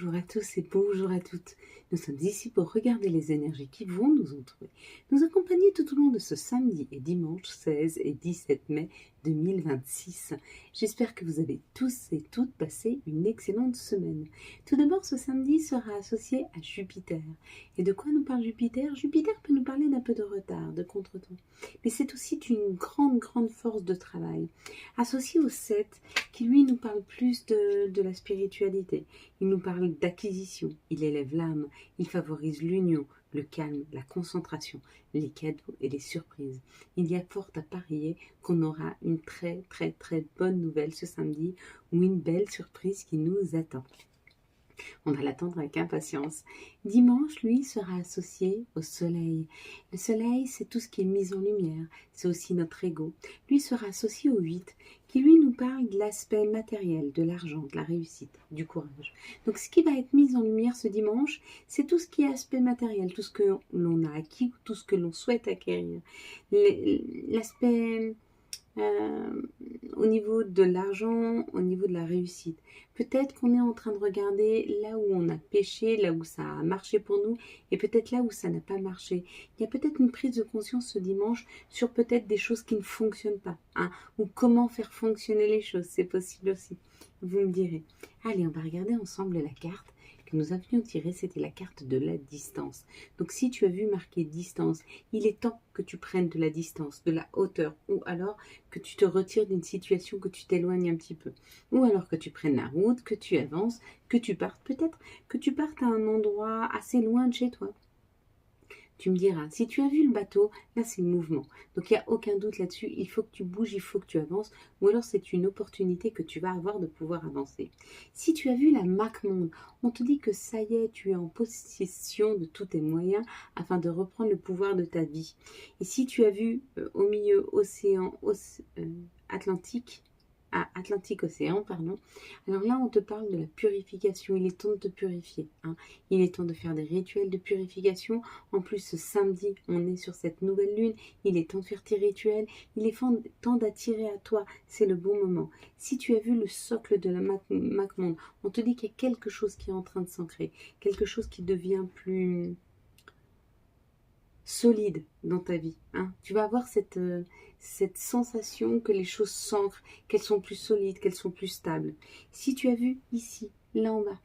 Bonjour à tous et bonjour à toutes. Nous sommes ici pour regarder les énergies qui vont nous entourer, nous accompagner tout au long de ce samedi et dimanche 16 et 17 mai 2026. J'espère que vous avez tous et toutes passé une excellente semaine. Tout d'abord, ce samedi sera associé à Jupiter. Et de quoi nous parle Jupiter? Jupiter peut nous parler d'un peu de retard, de contretemps. Mais c'est aussi une grande force de travail. Associé au 7, qui lui nous parle plus de la spiritualité. Il nous parle d'acquisition, il élève l'âme, il favorise l'union, le calme, la concentration, les cadeaux et les surprises. Il y a fort à parier qu'on aura une très bonne nouvelle ce samedi ou une belle surprise qui nous attend. On va l'attendre avec impatience. Dimanche, lui, sera associé au soleil. Le soleil, c'est tout ce qui est mis en lumière. C'est aussi notre ego. Lui sera associé au 8, qui lui nous parle de l'aspect matériel, de l'argent, de la réussite, du courage. Donc ce qui va être mis en lumière ce dimanche, c'est tout ce qui est aspect matériel, tout ce que l'on a acquis, tout ce que l'on souhaite acquérir. L'aspect au niveau de l'argent, au niveau de la réussite. Peut-être qu'on est en train de regarder là où on a péché, là où ça a marché pour nous, et peut-être là où ça n'a pas marché. Il y a peut-être une prise de conscience ce dimanche sur peut-être des choses qui ne fonctionnent pas, ou comment faire fonctionner les choses, c'est possible aussi. Vous me direz. Allez, on va regarder ensemble la carte que nous avions tirée, c'était la carte de la distance. Donc si tu as vu marqué distance, il est temps que tu prennes de la distance, de la hauteur, ou alors que tu te retires d'une situation, que tu t'éloignes un petit peu. Ou alors que tu prennes la route, que tu avances, que tu partes, peut-être que tu partes à un endroit assez loin de chez toi. Tu me diras, si tu as vu le bateau, là c'est le mouvement. Donc il n'y a aucun doute là-dessus, il faut que tu bouges, il faut que tu avances, ou alors c'est une opportunité que tu vas avoir de pouvoir avancer. Si tu as vu la Mac Monde, on te dit que ça y est, tu es en possession de tous tes moyens afin de reprendre le pouvoir de ta vie. Et si tu as vu au milieu océan Atlantique, Atlantique Océan, pardon. Alors là, on te parle de la purification. Il est temps de te purifier. Il est temps de faire des rituels de purification. En plus, ce samedi, on est sur cette nouvelle lune. Il est temps de faire tes rituels. Il est temps d'attirer à toi. C'est le bon moment. Si tu as vu le socle de la MacMonde, on te dit qu'il y a quelque chose qui est en train de s'ancrer. Quelque chose qui devient plus solide dans ta vie. Tu vas avoir cette sensation que les choses s'ancrent, qu'elles sont plus solides, qu'elles sont plus stables. Si tu as vu ici, là en bas,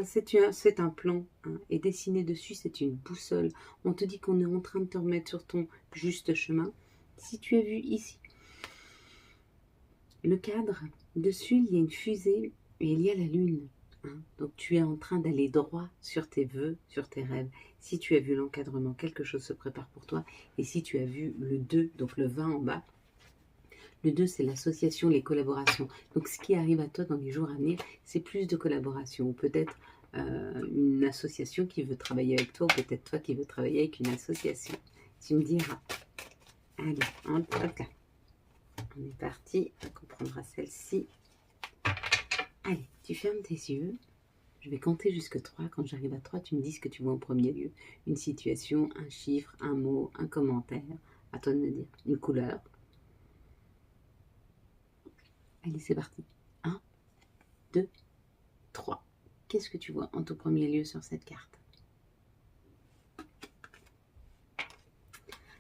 c'est un plan, et dessiné dessus, c'est une boussole. On te dit qu'on est en train de te remettre sur ton juste chemin. Si tu as vu ici, le cadre, dessus, il y a une fusée et il y a la lune. Donc tu es en train d'aller droit sur tes vœux, sur tes rêves. Si tu as vu l'encadrement, quelque chose se prépare pour toi. Et si tu as vu le 2, donc le 20 en bas, le 2 c'est l'association, les collaborations. Donc ce qui arrive à toi dans les jours à venir, c'est plus de collaboration. Ou peut-être une association qui veut travailler avec toi, ou peut-être toi qui veux travailler avec une association. Tu me diras. Allez, hop là. On est parti, on prendra celle-ci. Allez, tu fermes tes yeux. Je vais compter jusque 3. Quand j'arrive à 3, tu me dis ce que tu vois en premier lieu. Une situation, un chiffre, un mot, un commentaire. À toi de me dire. Une couleur. Allez, c'est parti. 1, 2, 3. Qu'est-ce que tu vois en tout premier lieu sur cette carte?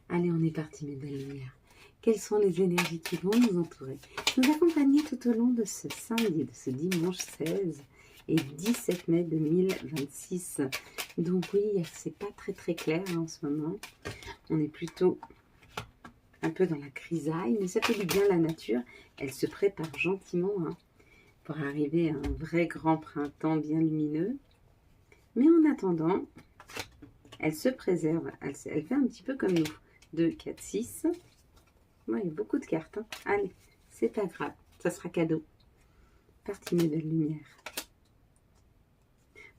Allez, on est parti, mes belles lumières. Quelles sont les énergies qui vont nous entourer, nous accompagner tout au long de ce samedi, de ce dimanche 16 et 17 mai 2026. Donc oui, c'est pas très clair en ce moment. On est plutôt un peu dans la grisaille, mais ça fait du bien la nature. Elle se prépare gentiment pour arriver à un vrai grand printemps bien lumineux. Mais en attendant, elle se préserve. Elle fait un petit peu comme nous. 2, 4, 6. Ouais, il y a beaucoup de cartes. Allez, c'est pas grave. Ça sera cadeau. Parti, mes belles lumières.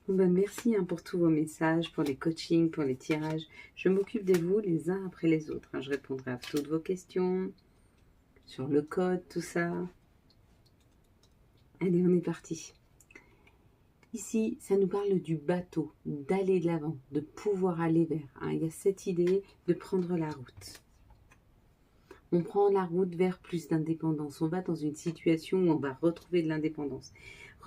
Bon ben, merci pour tous vos messages, pour les coachings, pour les tirages. Je m'occupe de vous les uns après les autres. Je répondrai à toutes vos questions sur le code, tout ça. Allez, on est parti. Ici, ça nous parle du bateau, d'aller de l'avant, de pouvoir aller vers. Il y a cette idée de prendre la route. On prend la route vers plus d'indépendance. On va dans une situation où on va retrouver de l'indépendance.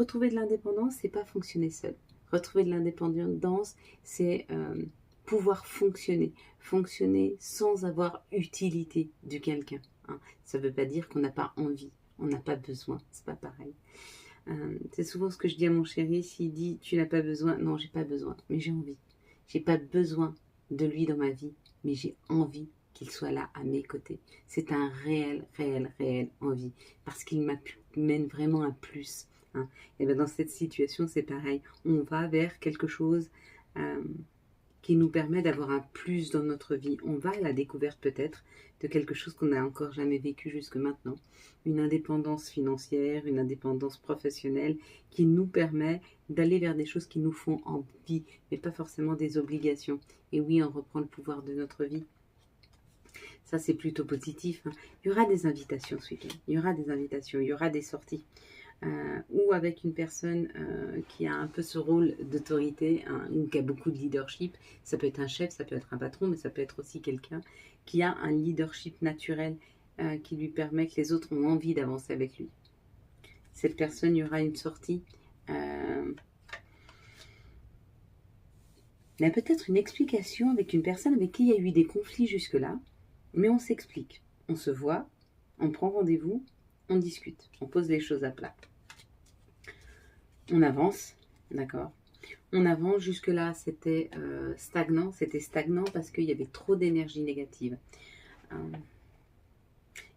retrouver de l'indépendance, c'est pas fonctionner seul. Retrouver de l'indépendance, c'est pouvoir fonctionner. Fonctionner sans avoir utilité de quelqu'un. Hein. Ça ne veut pas dire qu'on n'a pas envie, on n'a pas besoin, c'est pas pareil. C'est souvent ce que je dis à mon chéri, s'il dit tu n'as pas besoin, non j'ai pas besoin, mais j'ai envie. J'ai pas besoin de lui dans ma vie, mais j'ai envie qu'il soit là à mes côtés. C'est un réel envie, parce qu'il m'amène vraiment un plus. Hein. Et bien dans cette situation, c'est pareil. On va vers quelque chose qui nous permet d'avoir un plus dans notre vie. On va à la découverte peut-être de quelque chose qu'on n'a encore jamais vécu jusque maintenant. Une indépendance financière, une indépendance professionnelle qui nous permet d'aller vers des choses qui nous font envie, mais pas forcément des obligations. Et oui, on reprend le pouvoir de notre vie. Ça, c'est plutôt positif. Hein. Il y aura des invitations ce week-end. Il y aura des invitations, il y aura des sorties. Ou avec une personne qui a un peu ce rôle d'autorité, hein, ou qui a beaucoup de leadership. Ça peut être un chef, ça peut être un patron, mais ça peut être aussi quelqu'un qui a un leadership naturel qui lui permet que les autres ont envie d'avancer avec lui. Cette personne, il y aura une sortie. Il y a peut-être une explication avec une personne avec qui il y a eu des conflits jusque-là, mais on s'explique. On se voit, on prend rendez-vous, on discute, on pose les choses à plat. On avance, d'accord. On avance, jusque-là, c'était stagnant. C'était stagnant parce qu'il y avait trop d'énergie négative.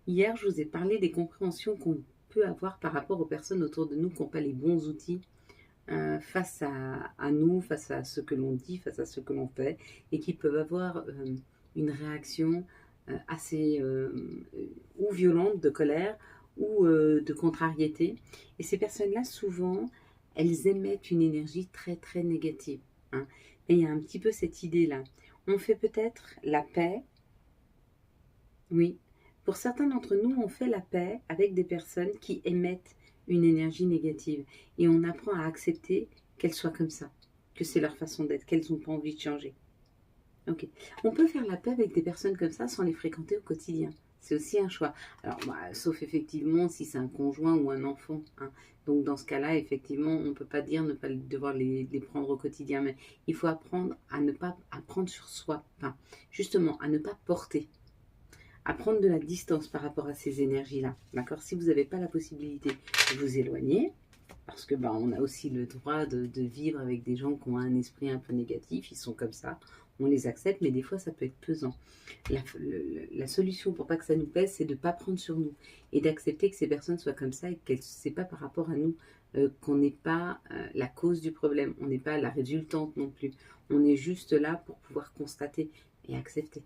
Hier, je vous ai parlé des compréhensions qu'on peut avoir par rapport aux personnes autour de nous qui n'ont pas les bons outils face à nous, face à ce que l'on dit, face à ce que l'on fait, et qui peuvent avoir une réaction assez ou violente, de colère, ou de contrariété. Et ces personnes-là, souvent, elles émettent une énergie très négative. Hein. Et il y a un petit peu cette idée-là. On fait peut-être la paix. Oui. Pour certains d'entre nous, on fait la paix avec des personnes qui émettent une énergie négative. Et on apprend à accepter qu'elles soient comme ça, que c'est leur façon d'être, qu'elles n'ont pas envie de changer. Ok. On peut faire la paix avec des personnes comme ça sans les fréquenter au quotidien. C'est aussi un choix. Alors, sauf effectivement si c'est un conjoint ou un enfant. Hein. Donc, dans ce cas-là, effectivement, on ne peut pas dire ne pas devoir les prendre au quotidien. Mais il faut apprendre à ne pas prendre sur soi. Enfin, justement, à ne pas porter. À prendre de la distance par rapport à ces énergies-là. D'accord ? Si vous n'avez pas la possibilité de vous éloigner, parce que on a aussi le droit de vivre avec des gens qui ont un esprit un peu négatif. Ils sont comme ça. On les accepte, mais des fois, ça peut être pesant. La solution pour pas que ça nous pèse, c'est de ne pas prendre sur nous et d'accepter que ces personnes soient comme ça et que ce n'est pas par rapport à nous qu'on n'est pas la cause du problème. On n'est pas la résultante non plus. On est juste là pour pouvoir constater et accepter.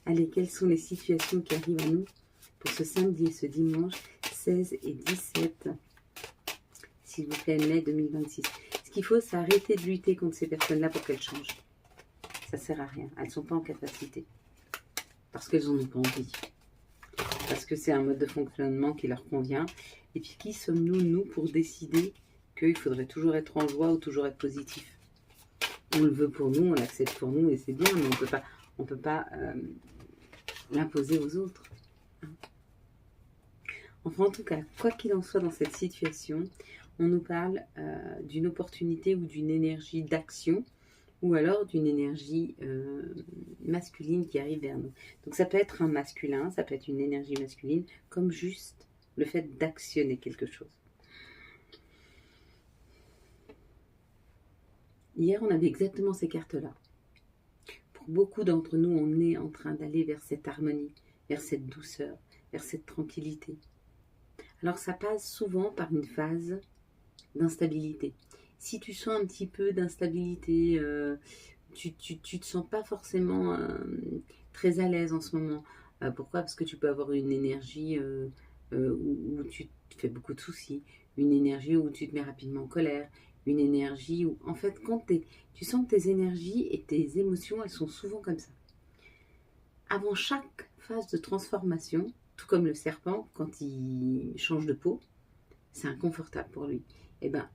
Allez, quelles sont les situations qui arrivent à nous pour ce samedi et ce dimanche 16 et 17, s'il vous plaît, mai 2026. Ce qu'il faut, c'est arrêter de lutter contre ces personnes-là pour qu'elles changent. Ça ne sert à rien. Elles ne sont pas en capacité. Parce qu'elles n'en ont pas envie. Parce que c'est un mode de fonctionnement qui leur convient. Et puis, qui sommes-nous, nous, pour décider qu'il faudrait toujours être en joie ou toujours être positif? On le veut pour nous, on l'accepte pour nous et c'est bien, mais on peut pas l'imposer aux autres. Enfin, en tout cas, quoi qu'il en soit dans cette situation, on nous parle d'une opportunité ou d'une énergie d'action ou alors d'une énergie masculine qui arrive vers nous. Donc ça peut être un masculin, ça peut être une énergie masculine, comme juste le fait d'actionner quelque chose. Hier, on avait exactement ces cartes-là. Pour beaucoup d'entre nous, on est en train d'aller vers cette harmonie, vers cette douceur, vers cette tranquillité. Alors ça passe souvent par une phase d'instabilité. Si tu sens un petit peu d'instabilité, tu te sens pas forcément très à l'aise en ce moment. Pourquoi ? Parce que tu peux avoir une énergie où tu te fais beaucoup de soucis, une énergie où tu te mets rapidement en colère, une énergie où, en fait, quand tu sens que tes énergies et tes émotions, elles sont souvent comme ça. Avant chaque phase de transformation, tout comme le serpent, quand il change de peau, c'est inconfortable pour lui. Et bien,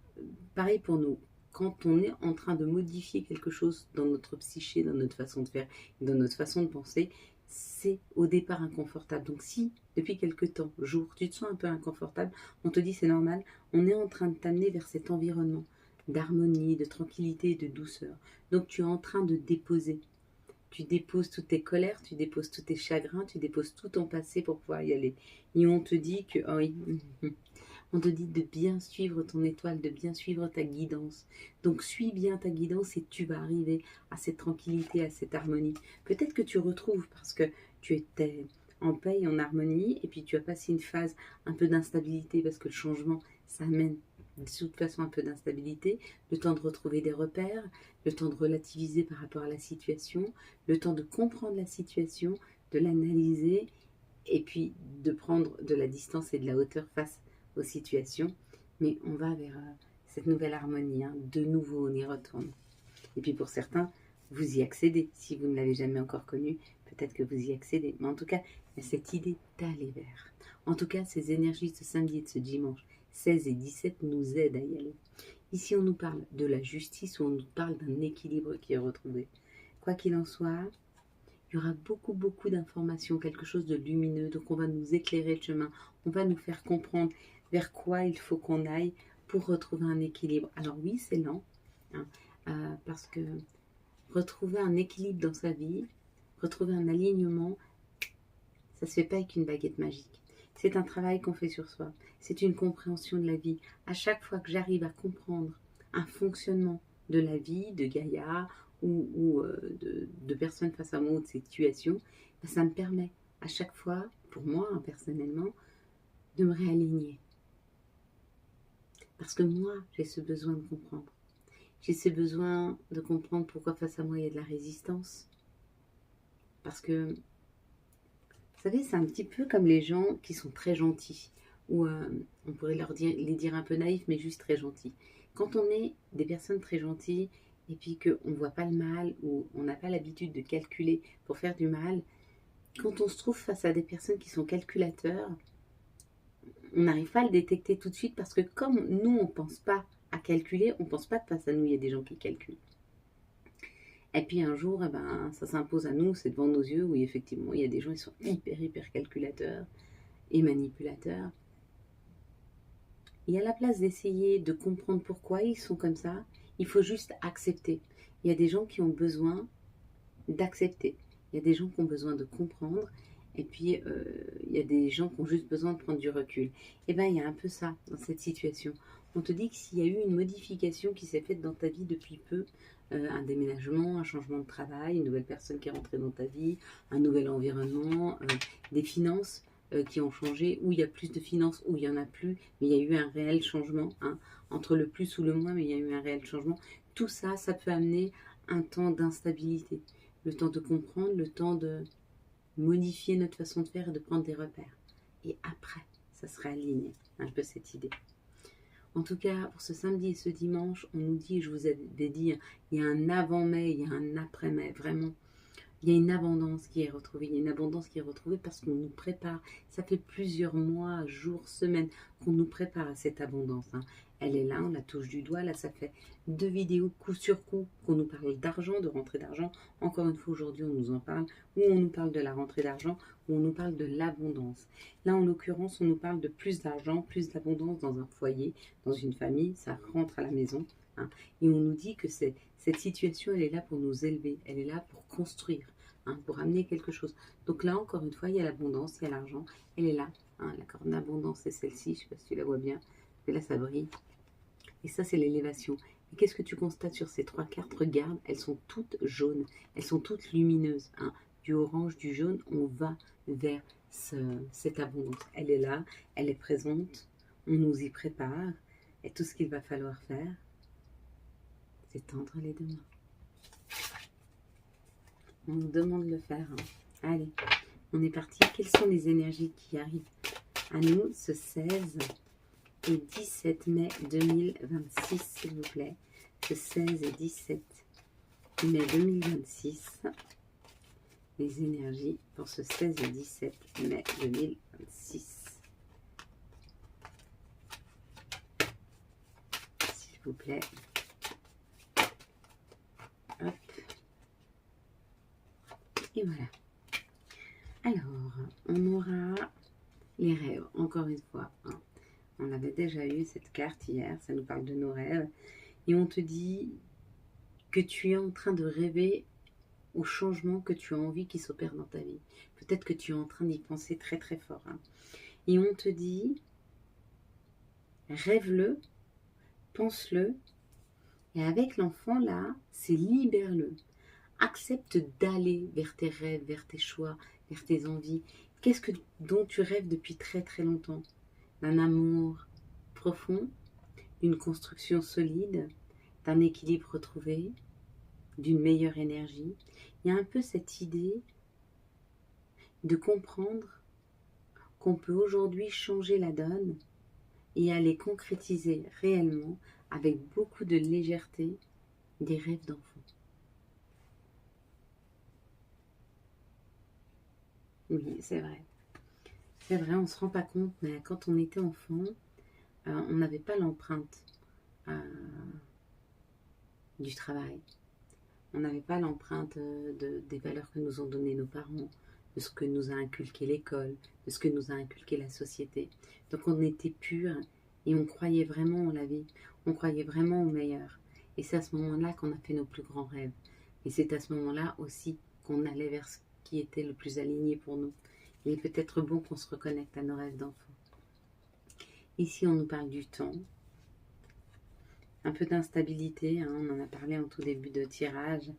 pareil pour nous. Quand on est en train de modifier quelque chose dans notre psyché, dans notre façon de faire, dans notre façon de penser, c'est au départ inconfortable. Donc si depuis quelque temps, jours, tu te sens un peu inconfortable, on te dit c'est normal, on est en train de t'amener vers cet environnement d'harmonie, de tranquillité et de douceur. Donc tu es en train de déposer. Tu déposes toutes tes colères, tu déposes tous tes chagrins, tu déposes tout ton passé pour pouvoir y aller. Et on te dit que, oh oui, on te dit de bien suivre ton étoile, de bien suivre ta guidance. Donc suis bien ta guidance et tu vas arriver à cette tranquillité, à cette harmonie. Peut-être que tu retrouves parce que tu étais en paix et en harmonie et puis tu as passé une phase un peu d'instabilité parce que le changement, ça amène de toute façon un peu d'instabilité, le temps de retrouver des repères, le temps de relativiser par rapport à la situation, le temps de comprendre la situation, de l'analyser et puis de prendre de la distance et de la hauteur face aux situations. Mais on va vers cette nouvelle harmonie, hein. De nouveau on y retourne. Et puis pour certains, vous y accédez. Si vous ne l'avez jamais encore connu, peut-être que vous y accédez. Mais en tout cas, il y a cette idée d'aller vers. En tout cas, ces énergies de ce samedi et de ce dimanche 16 et 17 nous aident à y aller. Ici, on nous parle de la justice ou on nous parle d'un équilibre qui est retrouvé. Quoi qu'il en soit, il y aura beaucoup d'informations, quelque chose de lumineux. Donc, on va nous éclairer le chemin. On va nous faire comprendre vers quoi il faut qu'on aille pour retrouver un équilibre. Alors oui, c'est lent, hein, parce que retrouver un équilibre dans sa vie, retrouver un alignement, ça ne se fait pas avec une baguette magique. C'est un travail qu'on fait sur soi. C'est une compréhension de la vie. À chaque fois que j'arrive à comprendre un fonctionnement de la vie, de Gaïa ou de personnes face à moi ou de situations, ben ça me permet à chaque fois, pour moi hein, personnellement, de me réaligner. Parce que moi, j'ai ce besoin de comprendre. J'ai ce besoin de comprendre pourquoi face à moi, il y a de la résistance. Parce que, vous savez, c'est un petit peu comme les gens qui sont très gentils. Ou on pourrait les dire un peu naïfs, mais juste très gentils. Quand on est des personnes très gentilles, et puis qu'on ne voit pas le mal, ou on n'a pas l'habitude de calculer pour faire du mal, quand on se trouve face à des personnes qui sont calculateurs, on n'arrive pas à le détecter tout de suite parce que comme nous, on ne pense pas à calculer, on ne pense pas que face à nous, il y a des gens qui calculent. Et puis un jour, eh ben, ça s'impose à nous, c'est devant nos yeux, où effectivement, il y a des gens qui sont hyper calculateurs et manipulateurs. Et à la place d'essayer de comprendre pourquoi ils sont comme ça, il faut juste accepter. Il y a des gens qui ont besoin d'accepter. Il y a des gens qui ont besoin de comprendre. Et puis, il y a des gens qui ont juste besoin de prendre du recul. Et bien, il y a un peu ça dans cette situation. On te dit que s'il y a eu une modification qui s'est faite dans ta vie depuis peu, un déménagement, un changement de travail, une nouvelle personne qui est rentrée dans ta vie, un nouvel environnement, des finances qui ont changé, où il y a plus de finances, où il n'y en a plus, mais il y a eu un réel changement, hein, entre le plus ou le moins, mais il y a eu un réel changement. Tout ça, ça peut amener un temps d'instabilité, le temps de comprendre, le temps de modifier notre façon de faire et de prendre des repères. Et après, ça sera aligné, un peu cette idée. En tout cas, pour ce samedi et ce dimanche, on nous dit, je vous avais dit, il y a un avant-mai, il y a un après-mai, vraiment. Il y a une abondance qui est retrouvée. Il y a une abondance qui est retrouvée parce qu'on nous prépare. Ça fait plusieurs mois, jours, semaines qu'on nous prépare à cette abondance, hein. Elle est là, on la touche du doigt. Là, ça fait 2 vidéos coup sur coup qu'on nous parle d'argent, de rentrée d'argent. Encore une fois, aujourd'hui, on nous en parle. Où on nous parle de la rentrée d'argent, où on nous parle de l'abondance. Là, en l'occurrence, on nous parle de plus d'argent, plus d'abondance dans un foyer, dans une famille. Ça rentre à la maison, hein. Et on nous dit que cette situation, elle est là pour nous élever. Elle est là pour construire. Hein, pour amener quelque chose. Donc là, encore une fois, il y a l'abondance, il y a l'argent, elle est là. Hein, la corne d'abondance, c'est celle-ci, je ne sais pas si tu la vois bien, mais là, ça brille. Et ça, c'est l'élévation. Et qu'est-ce que tu constates sur ces 3 cartes? Regarde, elles sont toutes jaunes, elles sont toutes lumineuses. Hein. Du orange, du jaune, on va vers cette abondance. Elle est là, elle est présente, on nous y prépare. Et tout ce qu'il va falloir faire, c'est tendre les deux mains. On nous demande de le faire. Hein. Allez, on est parti. Quelles sont les énergies qui arrivent à nous ce 16 et 17 mai 2026, s'il vous plaît. Ce 16 et 17 mai 2026. Les énergies pour ce 16 et 17 mai 2026. S'il vous plaît. Hop. Et voilà. Alors, on aura Les rêves, encore une fois, hein. On avait déjà eu cette carte hier, ça nous parle de nos rêves. Et on te dit que tu es en train de rêver au changement que tu as envie qu'il s'opère dans ta vie. Peut-être que tu es en train d'y penser très très fort, hein. Et on te dit, rêve-le, pense-le, et avec l'enfant là, c'est libère-le. Accepte d'aller vers tes rêves, vers tes choix, vers tes envies. Qu'est-ce dont tu rêves depuis très très longtemps? D'un amour profond, d'une construction solide, d'un équilibre retrouvé, d'une meilleure énergie. Il y a un peu cette idée de comprendre qu'on peut aujourd'hui changer la donne et aller concrétiser réellement, avec beaucoup de légèreté, des rêves d'enfant. Oui, c'est vrai. C'est vrai, on ne se rend pas compte, mais quand on était enfant, on n'avait pas l'empreinte du travail. On n'avait pas l'empreinte des valeurs que nous ont données nos parents, de ce que nous a inculqué l'école, de ce que nous a inculqué la société. Donc on était pur et on croyait vraiment en la vie, on croyait vraiment au meilleur. Et c'est à ce moment-là qu'on a fait nos plus grands rêves. Et c'est à ce moment-là aussi qu'on allait vers ce qui était le plus aligné pour nous. Il est peut-être bon qu'on se reconnecte à nos rêves d'enfant. Ici, on nous parle du temps, un peu d'instabilité, hein, on en a parlé en tout début de tirage.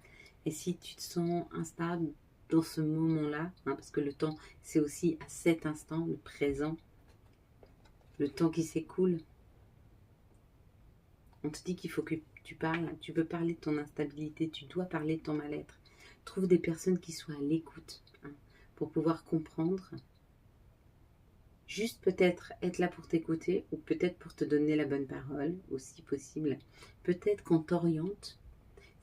Et si tu te sens instable dans ce moment-là, hein, parce que le temps, c'est aussi à cet instant, le présent, le temps qui s'écoule, on te dit qu'il faut que tu parles, tu peux parler de ton instabilité, tu dois parler de ton mal-être. Trouve des personnes qui soient à l'écoute, hein, pour pouvoir comprendre. Juste peut-être être là pour t'écouter ou peut-être pour te donner la bonne parole, aussi possible. Peut-être qu'on t'oriente.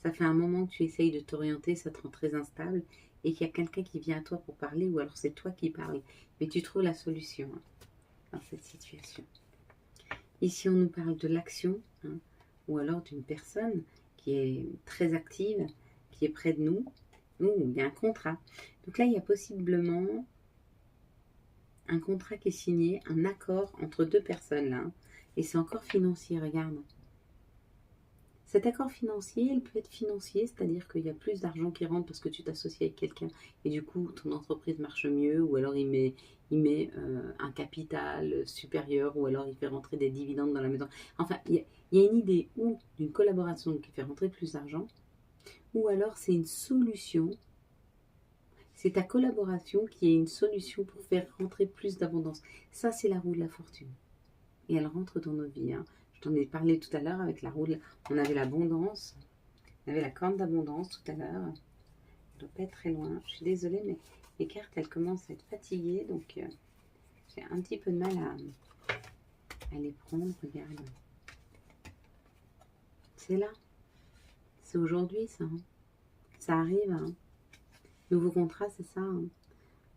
Ça fait un moment que tu essayes de t'orienter, ça te rend très instable et qu'il y a quelqu'un qui vient à toi pour parler ou alors c'est toi qui parles. Mais tu trouves la solution, hein, dans cette situation. Ici, on nous parle de l'action, hein, ou alors d'une personne qui est très active, qui est près de nous. Il y a un contrat. Donc là, il y a possiblement un contrat qui est signé, un accord entre deux personnes là, et c'est encore financier, regarde. Cet accord financier, il peut être financier, c'est-à-dire qu'il y a plus d'argent qui rentre parce que tu t'associes avec quelqu'un et du coup ton entreprise marche mieux, ou alors il met un capital supérieur, ou alors il fait rentrer des dividendes dans la maison. Enfin, il y a une idée ou d'une collaboration qui fait rentrer plus d'argent, ou alors c'est une solution. C'est ta collaboration qui est une solution pour faire rentrer plus d'abondance. Ça, c'est la roue de la fortune. Et elle rentre dans nos vies, hein. Je t'en ai parlé tout à l'heure avec la roue. On avait l'abondance. On avait la corne d'abondance tout à l'heure. Ça ne doit pas être très loin. Je suis désolée, mais les cartes, elles commencent à être fatiguées. Donc, j'ai un petit peu de mal à les prendre. Regarde. C'est là. C'est aujourd'hui, ça, hein. Ça arrive, hein. Nouveau contrat, c'est ça, hein.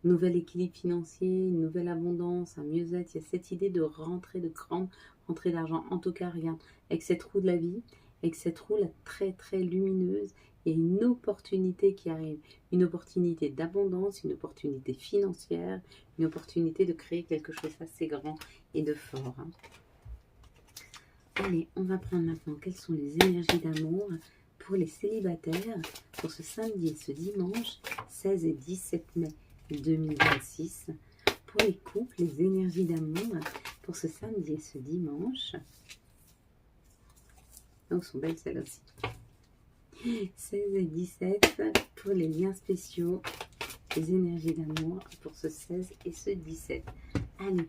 Nouvel équilibre financier, une nouvelle abondance, un mieux-être. Il y a cette idée de rentrer, de grande rentrée d'argent. En tout cas, regarde, avec cette roue de la vie, avec cette roue là, très très lumineuse, il y a une opportunité qui arrive. Une opportunité d'abondance, une opportunité financière, une opportunité de créer quelque chose d'assez grand et de fort, hein. Allez, on va prendre maintenant quelles sont les énergies d'amour pour les célibataires pour ce samedi et ce dimanche 16 et 17 mai 2026. Pour les couples, les énergies d'amour pour ce samedi et ce dimanche. Donc, sont belles celles aussi. 16 et 17 pour les liens spéciaux, les énergies d'amour pour ce 16 et ce 17. Allez,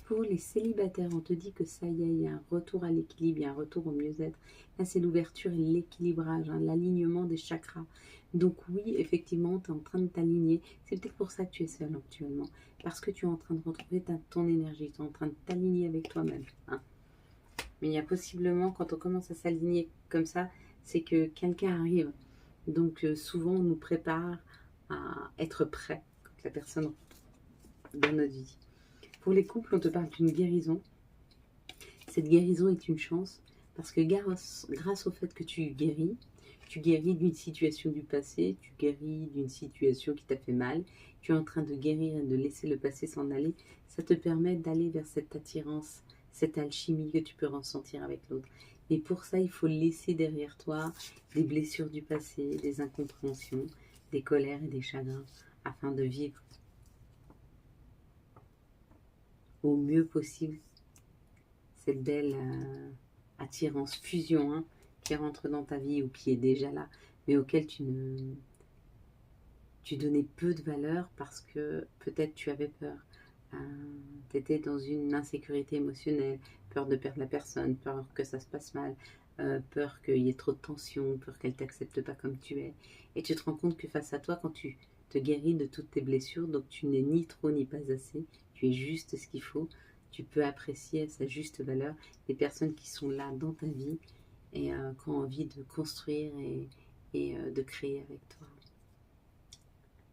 pour les célibataires, on te dit que ça y est, il y a un retour à l'équilibre, il y a un retour au mieux-être. Là, c'est l'ouverture et l'équilibrage, hein, l'alignement des chakras. Donc oui, effectivement, tu es en train de t'aligner. C'est peut-être pour ça que tu es seule actuellement. Parce que tu es en train de retrouver ton énergie, tu es en train de t'aligner avec toi-même, hein. Mais il y a possiblement, quand on commence à s'aligner comme ça, c'est que quelqu'un arrive. Donc souvent, on nous prépare à être prêt quand la personne rentre dans notre vie. Pour les couples, on te parle d'une guérison. Cette guérison est une chance Parce que grâce au fait que tu guéris d'une situation du passé, tu guéris d'une situation qui t'a fait mal, tu es en train de guérir et de laisser le passé s'en aller, ça te permet d'aller vers cette attirance, cette alchimie que tu peux ressentir avec l'autre. Mais pour ça, il faut laisser derrière toi des blessures du passé, des incompréhensions, des colères et des chagrins, afin de vivre au mieux possible cette belle attirance, fusion, hein, qui rentre dans ta vie ou qui est déjà là, mais auquel tu donnais peu de valeur parce que peut-être tu avais peur. Tu étais dans une insécurité émotionnelle, peur de perdre la personne, peur que ça se passe mal, peur qu'il y ait trop de tension, peur qu'elle ne t'accepte pas comme tu es. Et tu te rends compte que face à toi, quand tu te guéris de toutes tes blessures, donc tu n'es ni trop ni pas assez, tu es juste ce qu'il faut, tu peux apprécier à sa juste valeur les personnes qui sont là dans ta vie et qui ont envie de construire et de créer avec toi.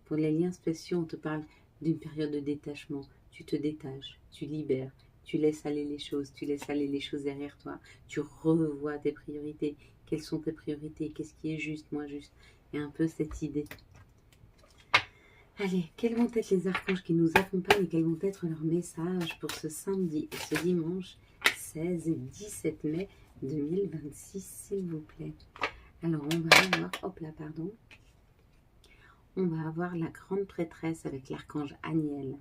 Pour les liens spéciaux, on te parle d'une période de détachement. Tu te détaches, tu libères, tu laisses aller les choses, tu laisses aller les choses derrière toi, tu revois tes priorités. Quelles sont tes priorités? Qu'est-ce qui est juste, moins juste? Et un peu cette idée. Allez, quels vont être les archanges qui nous accompagnent et quels vont être leurs messages pour ce samedi et ce dimanche 16 et 17 mai 2026, s'il vous plaît. Alors, on va avoir, hop là, pardon. On va avoir la grande prêtresse avec l'archange Aniel.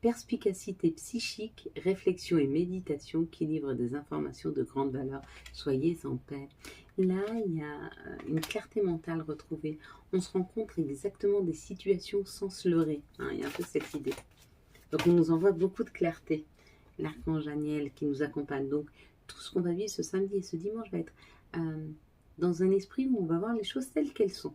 Perspicacité psychique, réflexion et méditation qui livrent des informations de grande valeur. Soyez en paix. Là, il y a une clarté mentale retrouvée. On se rend compte exactement des situations sans se leurrer. Hein, il y a un peu cette idée. Donc, on nous envoie beaucoup de clarté. L'archange Aniel qui nous accompagne. Donc, tout ce qu'on va vivre ce samedi et ce dimanche va être dans un esprit où on va voir les choses telles qu'elles sont.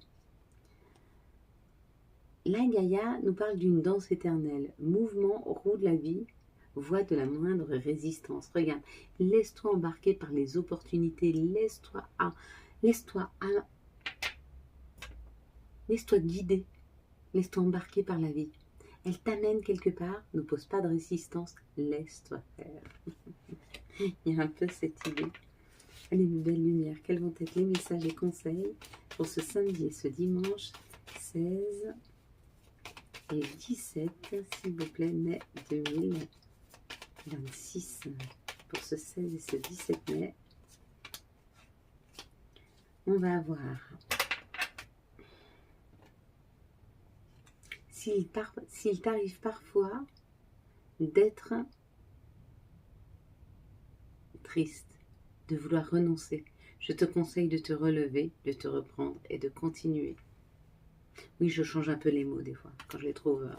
La Gaïa nous parle d'une danse éternelle, mouvement, roue de la vie, voie de la moindre résistance. Regarde, laisse-toi embarquer par les opportunités, laisse-toi guider, laisse-toi embarquer par la vie. Elle t'amène quelque part, ne pose pas de résistance, laisse-toi faire. Il y a un peu cette idée. Allez, mes belles lumières, quels vont être les messages et conseils pour ce samedi et ce dimanche 16 et 17, s'il vous plaît, mai 2026. Pour ce 16 et ce 17 mai, on va avoir, s'il t'arrive parfois d'être triste, de vouloir renoncer, je te conseille de te relever, de te reprendre et de continuer. Oui, je change un peu les mots des fois, quand je les trouve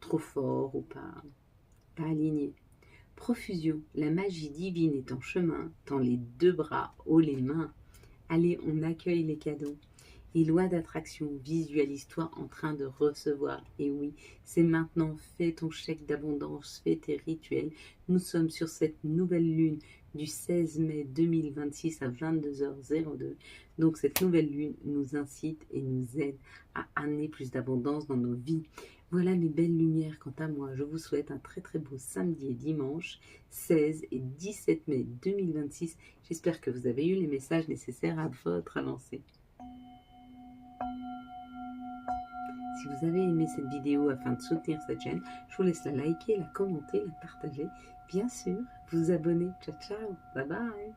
trop forts ou pas alignés. Profusion, la magie divine est en chemin, tend les deux bras, haut les mains. Allez, on accueille les cadeaux. Et loi d'attraction, visualise-toi en train de recevoir. Et oui, c'est maintenant, fais ton chèque d'abondance, fais tes rituels. Nous sommes sur cette nouvelle lune du 16 mai 2026 à 22h02. Donc cette nouvelle lune nous incite et nous aide à amener plus d'abondance dans nos vies. Voilà mes belles lumières. Quant à moi, je vous souhaite un très très beau samedi et dimanche 16 et 17 mai 2026. J'espère que vous avez eu les messages nécessaires à votre avancée. Si vous avez aimé cette vidéo afin de soutenir cette chaîne, je vous laisse la liker, la commenter, la partager. Bien sûr, vous abonner. Ciao, ciao. Bye bye.